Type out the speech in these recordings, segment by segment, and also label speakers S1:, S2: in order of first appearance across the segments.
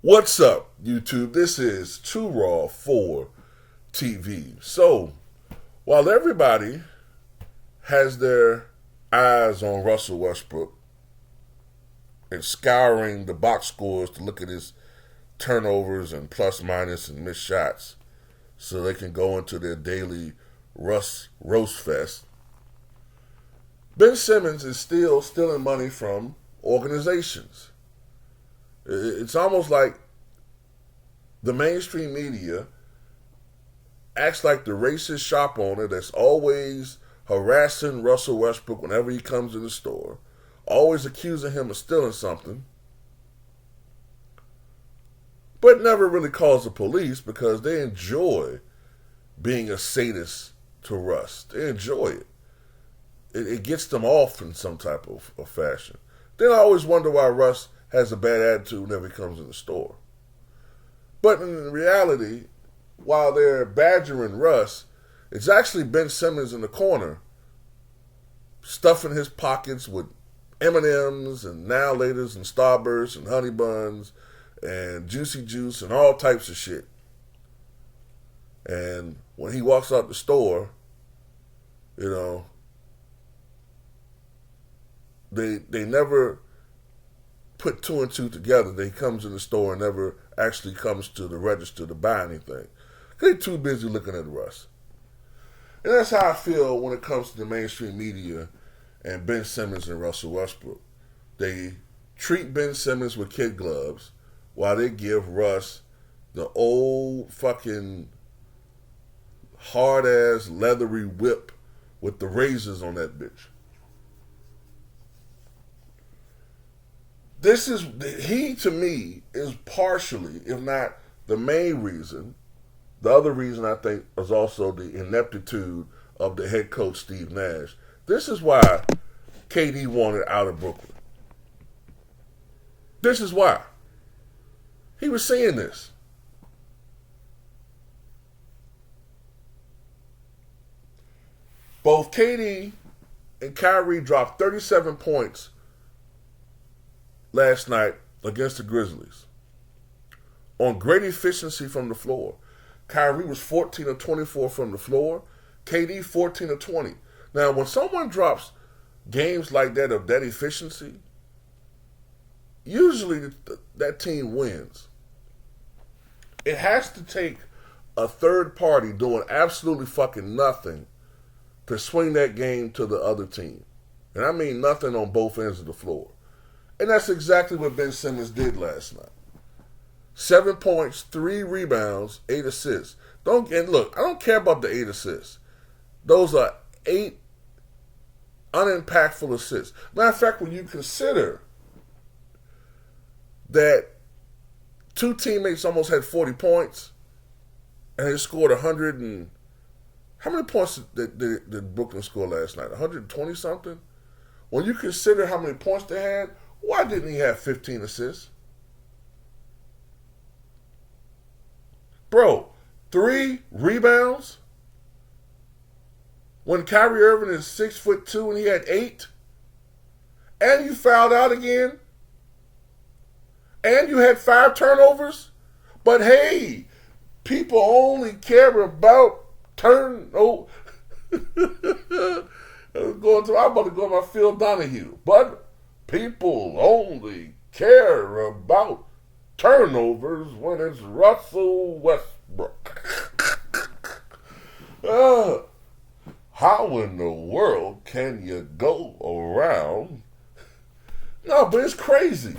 S1: What's up, YouTube? This is Too Raw for TV. So, while everybody has their eyes on Russell Westbrook and scouring the box scores to look at his turnovers and plus minus and missed shots so they can go into their daily Russ roast fest, Ben Simmons is still stealing money from organizations. It's almost like the mainstream media acts like the racist shop owner that's always harassing Russell Westbrook whenever he comes to the store, always accusing him of stealing something, but never really calls the police because they enjoy being a sadist to Russ. They enjoy it. It gets them off in some type of fashion. Then I always wonder why Russ has a bad attitude whenever he comes in the store. But in reality, while they're badgering Russ, it's actually Ben Simmons in the corner, stuffing his pockets with M&Ms and Now Laters and Starbursts and Honey Buns and Juicy Juice and all types of shit. And when he walks out the store, they never put two and two together. They comes in the store and never actually comes to the register to buy anything. They're too busy looking at Russ. And that's how I feel when it comes to the mainstream media and Ben Simmons and Russell Westbrook. They treat Ben Simmons with kid gloves while they give Russ the old fucking hard-ass leathery whip with the razors on that bitch. He to me is partially, if not the main reason. The other reason I think is also the ineptitude of the head coach Steve Nash. This is why KD wanted out of Brooklyn. This is why. He was saying this. Both KD and Kyrie dropped 37 points last night against the Grizzlies on great efficiency from the floor. Kyrie was 14 of 24 from the floor. KD 14 of 20. Now, when someone drops games like that of that efficiency, usually that team wins. It has to take a third party doing absolutely fucking nothing to swing that game to the other team. And I mean nothing on both ends of the floor. And that's exactly what Ben Simmons did last night. 7 points, 3 rebounds, 8 assists. I don't care about the 8 assists. Those are 8 unimpactful assists. Matter of fact, when you consider that two teammates almost had 40 points and they scored 100 and... How many points did Brooklyn score last night? 120 something? When you consider how many points they had, why didn't he have 15 assists? Bro, 3 rebounds? When Kyrie Irving is 6'2" and he had 8? And you fouled out again? And you had 5 turnovers? But hey, people only care about turnovers. I'm about to go to my Phil Donahue. But people only care about turnovers when it's Russell Westbrook. How in the world can you go around? No, but it's crazy.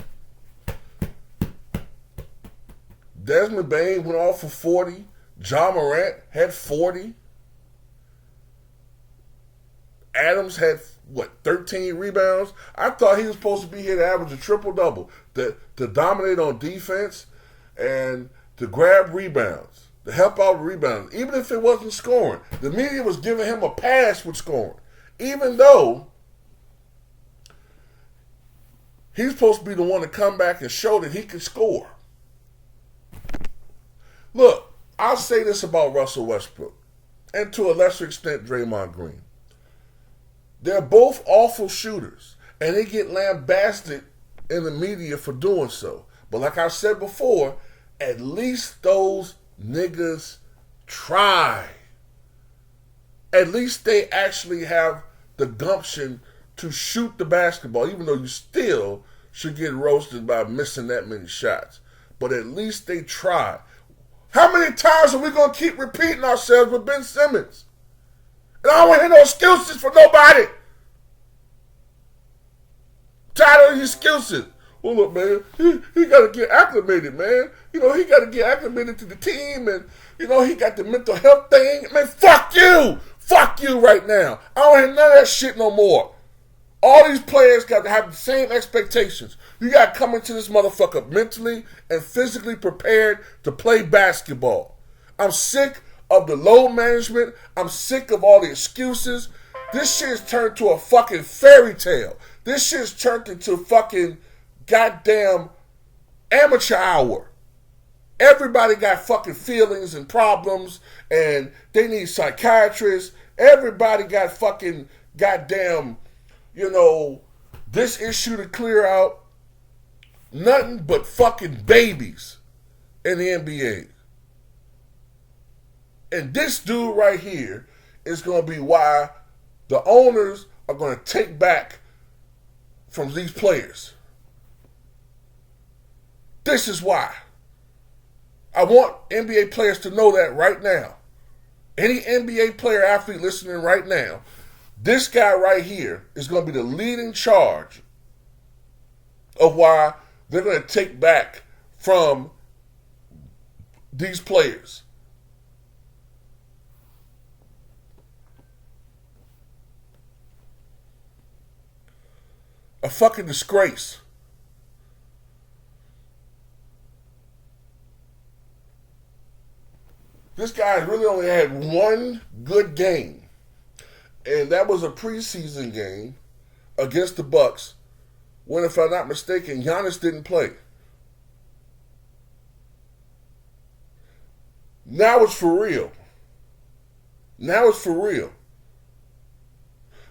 S1: Desmond Bane went off for 40. Ja Morant had 40. Adams had, 13 rebounds? I thought he was supposed to be here to average a triple-double, to dominate on defense and to grab rebounds, to help out rebounds, even if it wasn't scoring. The media was giving him a pass with scoring, even though he's supposed to be the one to come back and show that he can score. Look, I'll say this about Russell Westbrook, and to a lesser extent, Draymond Green. They're both awful shooters, and they get lambasted in the media for doing so. But like I said before, at least those niggas try. At least they actually have the gumption to shoot the basketball, even though you still should get roasted by missing that many shots. But at least they try. How many times are we going to keep repeating ourselves with Ben Simmons? And I don't want to hear no excuses for nobody. Tired of these excuses. Well, look, man, he got to get acclimated, man. He got to get acclimated to the team, and, he got the mental health thing. Man, fuck you. Fuck you right now. I don't hear none of that shit no more. All these players got to have the same expectations. You got to come into this motherfucker mentally and physically prepared to play basketball. I'm sick of the load management. I'm sick of all the excuses. This shit has turned to a fucking fairy tale. This shit's turned into fucking goddamn amateur hour. Everybody got fucking feelings and problems, and they need psychiatrists. Everybody got fucking goddamn, this issue to clear out. Nothing but fucking babies in the NBA. And this dude right here is going to be why the owners are going to take back from these players. This is why. I want NBA players to know that right now. Any NBA player, athlete listening right now, this guy right here is going to be the leading charge of why they're going to take back from these players. A fucking disgrace. This guy really only had one good game, and that was a preseason game against the Bucks when, if I'm not mistaken, Giannis didn't play. Now it's for real. Now it's for real.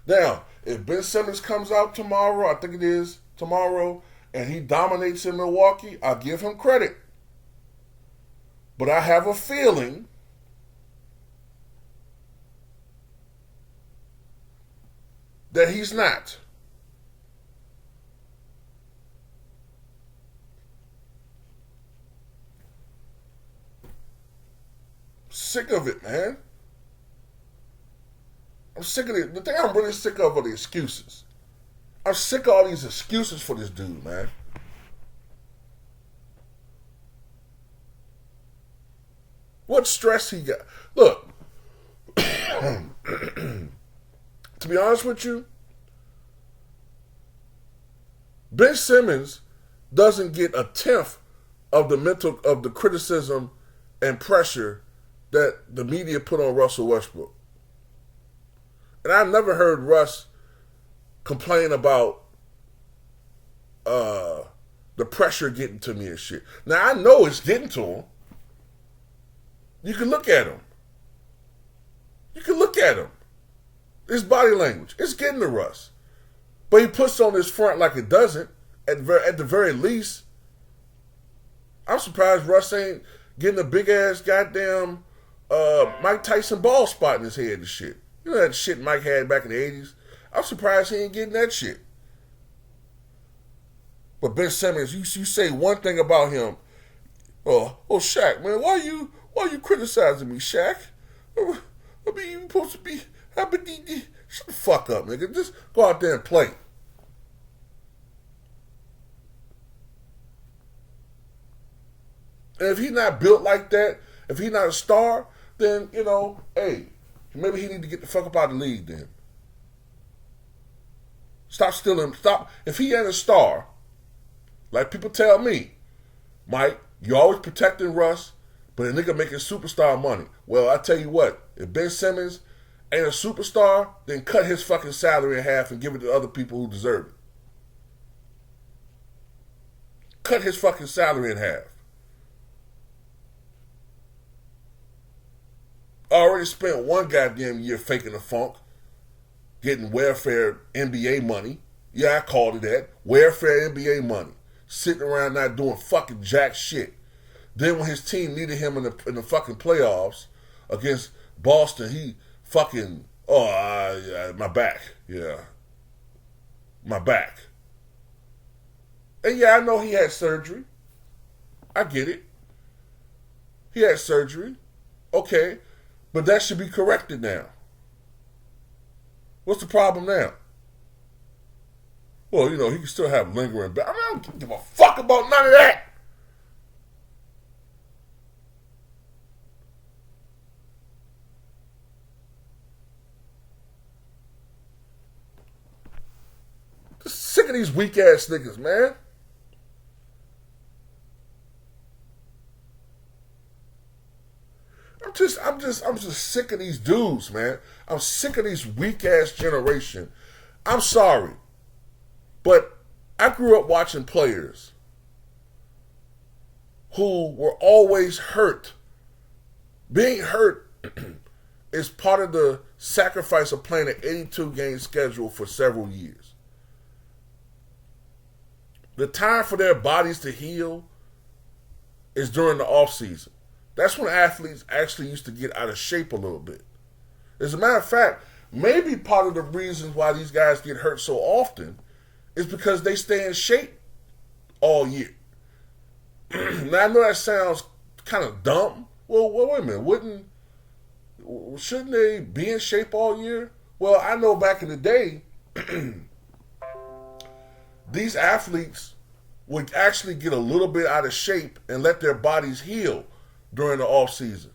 S1: Now, if Ben Simmons comes out tomorrow, I think it is tomorrow, and he dominates in Milwaukee, I'll give him credit. But I have a feeling that he's not. Sick of it, man. I'm sick of it. The thing I'm really sick of are the excuses. I'm sick of all these excuses for this dude, man. What stress he got. Look, to be honest with you, Ben Simmons doesn't get a tenth of the criticism and pressure that the media put on Russell Westbrook. And I've never heard Russ complain about the pressure getting to me and shit. Now, I know it's getting to him. You can look at him. His body language. It's getting to Russ. But he puts on his front like it doesn't, at the very least. I'm surprised Russ ain't getting a big-ass goddamn Mike Tyson ball spot in his head and shit. You know that shit Mike had back in the 80s? I'm surprised he ain't getting that shit. But Ben Simmons, you say one thing about him. Oh, Shaq, man, why you criticizing me, Shaq? I mean, you supposed to be... Shut the fuck up, nigga. Just go out there and play. And if he's not built like that, if he's not a star, then, hey, maybe he need to get the fuck up out of the league then. Stop stealing. Stop. If he ain't a star, like people tell me, Mike, you're always protecting Russ, but a nigga making superstar money. Well, I tell you what, if Ben Simmons ain't a superstar, then cut his fucking salary in half and give it to other people who deserve it. Cut his fucking salary in half. I already spent one goddamn year faking the funk, getting welfare NBA money. Yeah, I called it that. Welfare NBA money. sitting around not doing fucking jack shit. Then when his team needed him in the fucking playoffs against Boston, he fucking, my back. Yeah. My back. And yeah, I know he had surgery. I get it. He had surgery. Okay. But that should be corrected now. What's the problem now? Well, you know, he can still have lingering back. I mean, I don't give a fuck about none of that. Just sick of these weak ass niggas, man. I'm just sick of these dudes, man. I'm sick of these weak ass generation. I'm sorry, but I grew up watching players who were always hurt. Being hurt is part of the sacrifice of playing an 82-game schedule for several years. The time for their bodies to heal is during the off season. That's when athletes actually used to get out of shape a little bit. As a matter of fact, maybe part of the reasons why these guys get hurt so often is because they stay in shape all year. Now, I know that sounds kind of dumb. Well, wait a minute. Shouldn't they be in shape all year? Well, I know back in the day, these athletes would actually get a little bit out of shape and let their bodies heal during the off season.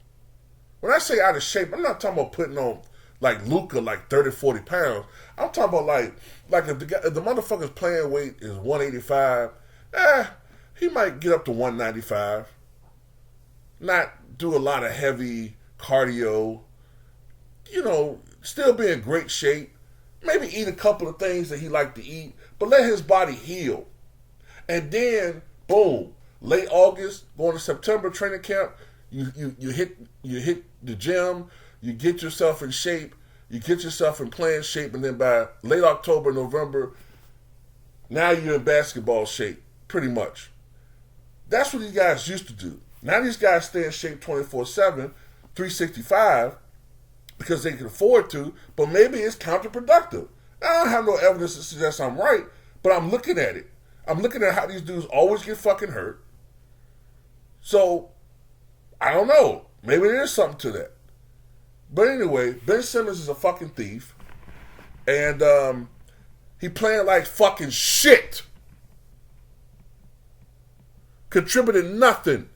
S1: When I say out of shape, I'm not talking about putting on like Luka, like 30, 40 pounds. I'm talking about like if the motherfucker's playing weight is 185, he might get up to 195. Not do a lot of heavy cardio. You know, still be in great shape. Maybe eat a couple of things that he like to eat, but let his body heal. And then, boom, late August, going to September training camp, you hit the gym, you get yourself in shape, you get yourself in playing shape, and then by late October, November, now you're in basketball shape, pretty much. That's what these guys used to do. Now these guys stay in shape 24/7, 365, because they can afford to, but maybe it's counterproductive. I don't have no evidence to suggest I'm right, but I'm looking at it. I'm looking at how these dudes always get fucking hurt. So, I don't know. Maybe there is something to that. But anyway, Ben Simmons is a fucking thief. And he playing like fucking shit. Contributed nothing